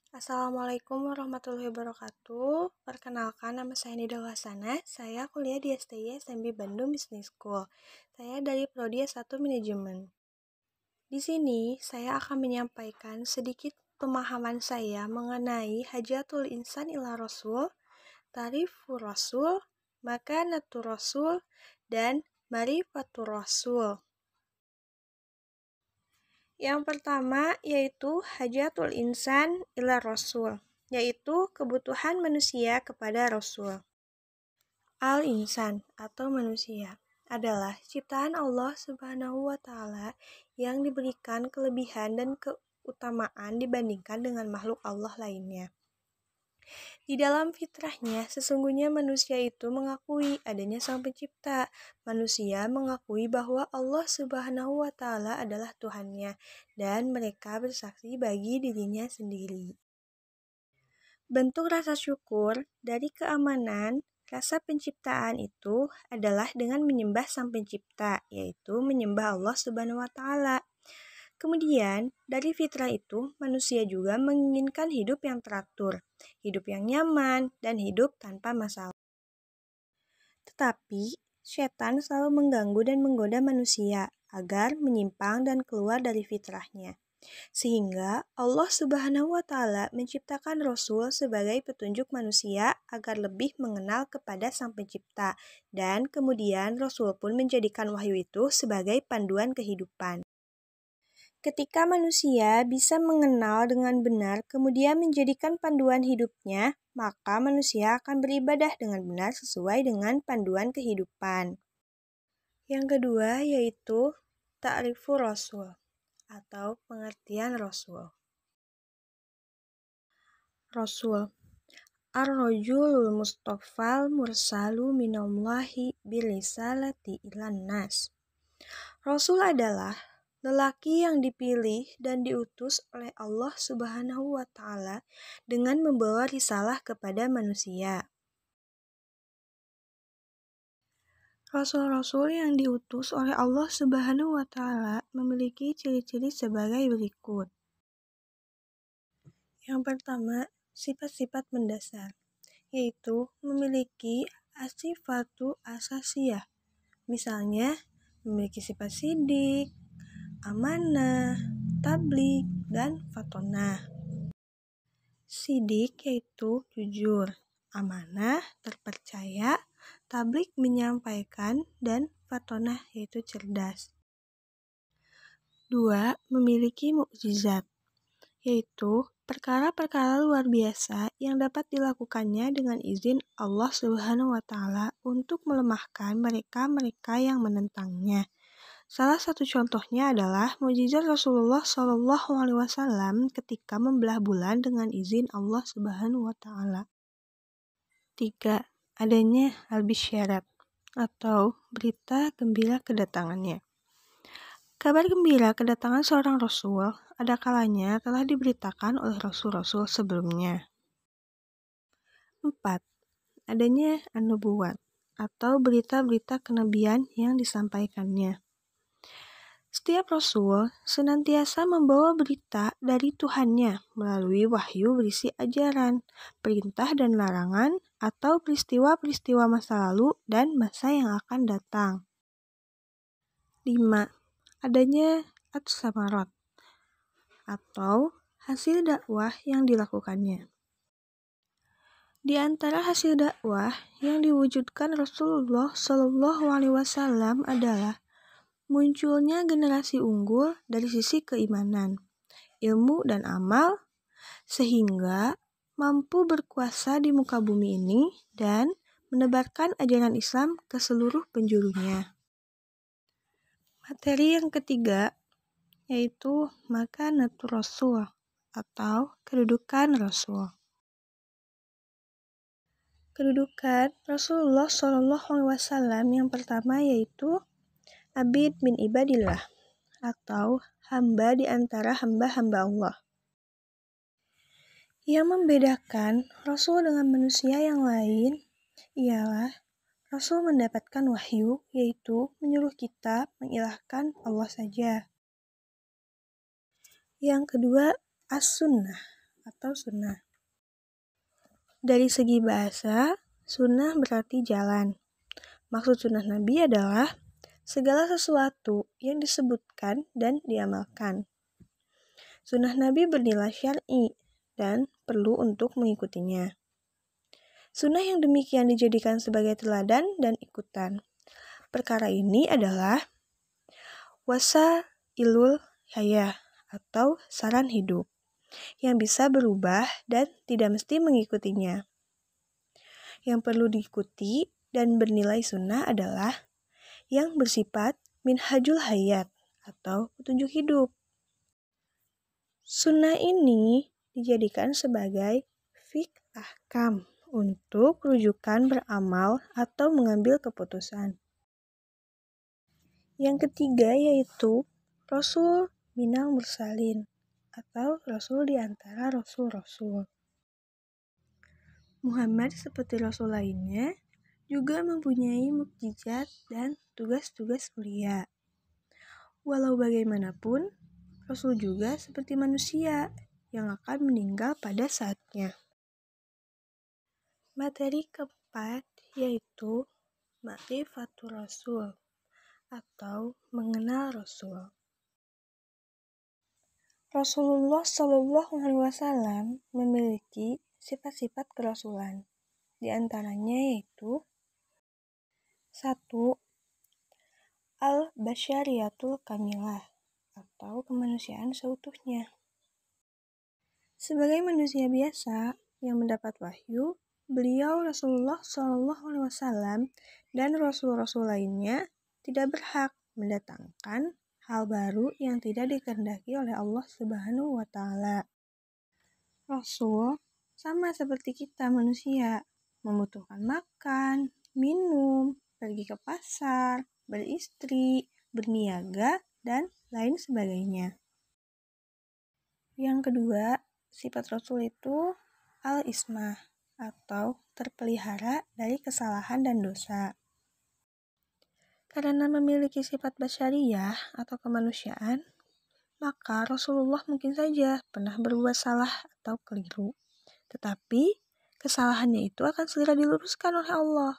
Assalamualaikum warahmatullahi wabarakatuh. Perkenalkan, nama saya Nida Wasana. Saya kuliah di STI SMB Bandung Business School. Saya dari Prodi S1 Manajemen. Di sini saya akan menyampaikan sedikit pemahaman saya mengenai Hajatul Insan ila Rasul, Tarifur Rasul, Makanatur Rasul, dan Marifatur Rasul. Yang pertama yaitu Hajatul Insan ila Rasul, yaitu kebutuhan manusia kepada Rasul. Al-Insan atau manusia adalah ciptaan Allah Subhanahu wa Ta'ala yang diberikan kelebihan dan keutamaan dibandingkan dengan makhluk Allah lainnya. Di dalam fitrahnya, sesungguhnya manusia itu mengakui adanya Sang Pencipta. Manusia mengakui bahwa Allah Subhanahu wa Ta'ala adalah Tuhannya, dan mereka bersaksi bagi dirinya sendiri. Bentuk rasa syukur dari keamanan rasa penciptaan itu adalah dengan menyembah Sang Pencipta, yaitu menyembah Allah Subhanahu wa Ta'ala. Kemudian, dari fitrah itu, manusia juga menginginkan hidup yang teratur, hidup yang nyaman, dan hidup tanpa masalah. Tetapi, setan selalu mengganggu dan menggoda manusia agar menyimpang dan keluar dari fitrahnya. Sehingga Allah Subhanahu wa Ta'ala menciptakan Rasul sebagai petunjuk manusia agar lebih mengenal kepada Sang Pencipta, dan kemudian Rasul pun menjadikan wahyu itu sebagai panduan kehidupan. Ketika manusia bisa mengenal dengan benar kemudian menjadikan panduan hidupnya, maka manusia akan beribadah dengan benar sesuai dengan panduan kehidupan. Yang kedua yaitu Ta'rifur Rasul atau pengertian Rasul. Rasul Ar-Rajulul Mustafal Mursalu Minallahi Bilisalati ilan nas. Rasul adalah lelaki yang dipilih dan diutus oleh Allah Subhanahu wa Ta'ala dengan membawa risalah kepada manusia. Rasul-rasul yang diutus oleh Allah Subhanahu wa Ta'ala memiliki ciri-ciri sebagai berikut. Yang pertama, sifat-sifat mendasar, yaitu memiliki asifatu asasiyah. Misalnya, memiliki sifat sidik, amanah, tablik, dan fatonah. Sidik yaitu jujur, amanah terpercaya, tablik menyampaikan, dan fatonah yaitu cerdas. 2. Memiliki mukjizat, yaitu perkara-perkara luar biasa yang dapat dilakukannya dengan izin Allah Subhanahu wa Ta'ala untuk melemahkan mereka-mereka yang menentangnya. Salah satu contohnya adalah mukjizat Rasulullah SAW ketika membelah bulan dengan izin Allah Subhanahu wa Ta'ala. 3. Adanya al-bisyarat atau berita gembira kedatangannya. Kabar gembira kedatangan seorang Rasul ada kalanya telah diberitakan oleh Rasul-Rasul sebelumnya. 4. Adanya an-nubuwat atau berita-berita kenabian yang disampaikannya. Setiap Rasul senantiasa membawa berita dari Tuhannya melalui wahyu berisi ajaran, perintah dan larangan, atau peristiwa-peristiwa masa lalu dan masa yang akan datang. 5. Adanya at-samarat atau hasil dakwah yang dilakukannya. Di antara hasil dakwah yang diwujudkan Rasulullah SAW adalah munculnya generasi unggul dari sisi keimanan, ilmu dan amal, sehingga mampu berkuasa di muka bumi ini dan menebarkan ajaran Islam ke seluruh penjurunya. Materi yang ketiga yaitu Makanatur Rasul atau kedudukan Rasul. Kedudukan Rasulullah SAW yang pertama yaitu Abid min ibadillah atau hamba di antara hamba-hamba Allah. Yang membedakan Rasul dengan manusia yang lain ialah Rasul mendapatkan wahyu, yaitu menyuruh kita mengilahkan Allah saja. Yang kedua, as-sunnah atau sunnah. Dari segi bahasa, sunnah berarti jalan. Maksud sunnah Nabi adalah segala sesuatu yang disebutkan dan diamalkan. Sunnah Nabi bernilai syar'i dan perlu untuk mengikutinya. Sunnah yang demikian dijadikan sebagai teladan dan ikutan. Perkara ini adalah wasailul hayah atau saran hidup yang bisa berubah dan tidak mesti mengikutinya. Yang perlu diikuti dan bernilai sunnah adalah yang bersifat minhajul hayat atau petunjuk hidup. Sunnah ini dijadikan sebagai fiqh ahkam untuk rujukan beramal atau mengambil keputusan. Yang ketiga yaitu Rasul minal mursalin atau Rasul di antara Rasul-Rasul. Muhammad seperti Rasul lainnya juga mempunyai mukjizat dan tugas-tugas mulia. Walau bagaimanapun, Rasul juga seperti manusia yang akan meninggal pada saatnya. Materi keempat yaitu Ma'rifatul Rasul atau mengenal Rasul. Rasulullah SAW memiliki sifat-sifat kerasulan. Di antaranya yaitu 1. Al-Basyariyatul Kamilah atau kemanusiaan seutuhnya. Sebagai manusia biasa yang mendapat wahyu, beliau Rasulullah SAW dan Rasul-Rasul lainnya tidak berhak mendatangkan hal baru yang tidak dikehendaki oleh Allah Subhanahu wa Ta'ala. Rasul sama seperti kita manusia, membutuhkan makan, minum, pergi ke pasar, beristri, berniaga, dan lain sebagainya. Yang kedua, sifat Rasul itu al-ismah atau terpelihara dari kesalahan dan dosa. Karena memiliki sifat basyariyah atau kemanusiaan, maka Rasulullah mungkin saja pernah berbuat salah atau keliru. Tetapi kesalahannya itu akan segera diluruskan oleh Allah,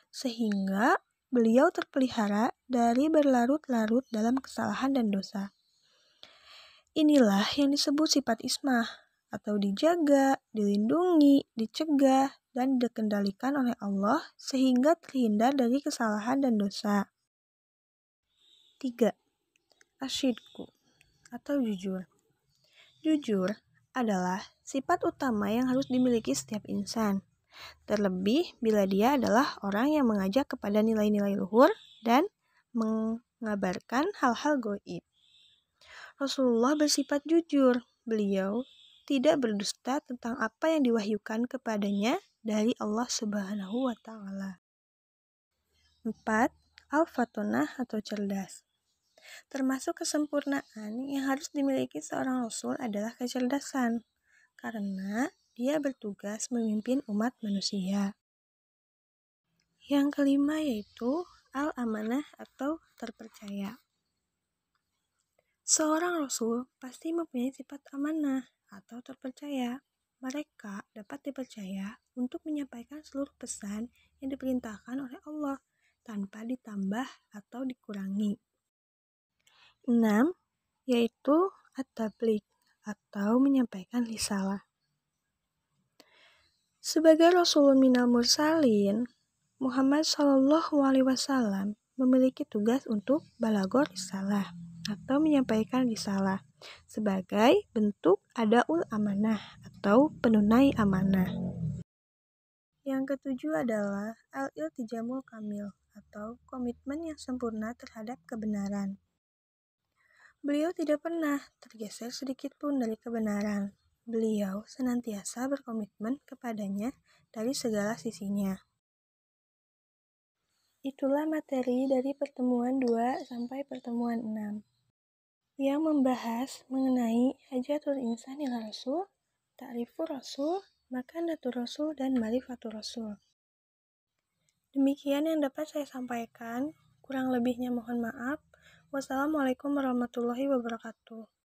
sehingga beliau terpelihara dari berlarut-larut dalam kesalahan dan dosa. Inilah yang disebut sifat ismah, atau dijaga, dilindungi, dicegah, dan dikendalikan oleh Allah sehingga terhindar dari kesalahan dan dosa. 3. Asyidku atau jujur. Jujur adalah sifat utama yang harus dimiliki setiap insan. Terlebih bila dia adalah orang yang mengajak kepada nilai-nilai luhur dan mengabarkan hal-hal gaib. Rasulullah bersifat jujur. Beliau tidak berdusta tentang apa yang diwahyukan kepadanya dari Allah Subhanahu wa Ta'ala. 4. Al-Fatonah atau cerdas. Termasuk kesempurnaan yang harus dimiliki seorang Rasul adalah kecerdasan, karena dia bertugas memimpin umat manusia. Yang kelima yaitu al-amanah atau terpercaya. Seorang Rasul pasti mempunyai sifat amanah atau terpercaya. Mereka dapat dipercaya untuk menyampaikan seluruh pesan yang diperintahkan oleh Allah tanpa ditambah atau dikurangi. 6. Yaitu at-tabligh atau menyampaikan risalah. Sebagai Rasul minal mursalin, Muhammad SAW memiliki tugas untuk balagor risalah atau menyampaikan risalah sebagai bentuk adaul amanah atau penunai amanah. Yang ketujuh adalah al-iltijamul kamil atau komitmen yang sempurna terhadap kebenaran. Beliau tidak pernah tergeser sedikit pun dari kebenaran. Beliau senantiasa berkomitmen kepadanya dari segala sisinya. Itulah materi dari pertemuan 2 sampai pertemuan 6 yang membahas mengenai hajatul insan ila Rasul, ta'rifur Rasul, makanatur Rasul, dan ma'rifatur Rasul. Demikian yang dapat saya sampaikan. Kurang lebihnya mohon maaf. Wassalamualaikum warahmatullahi wabarakatuh.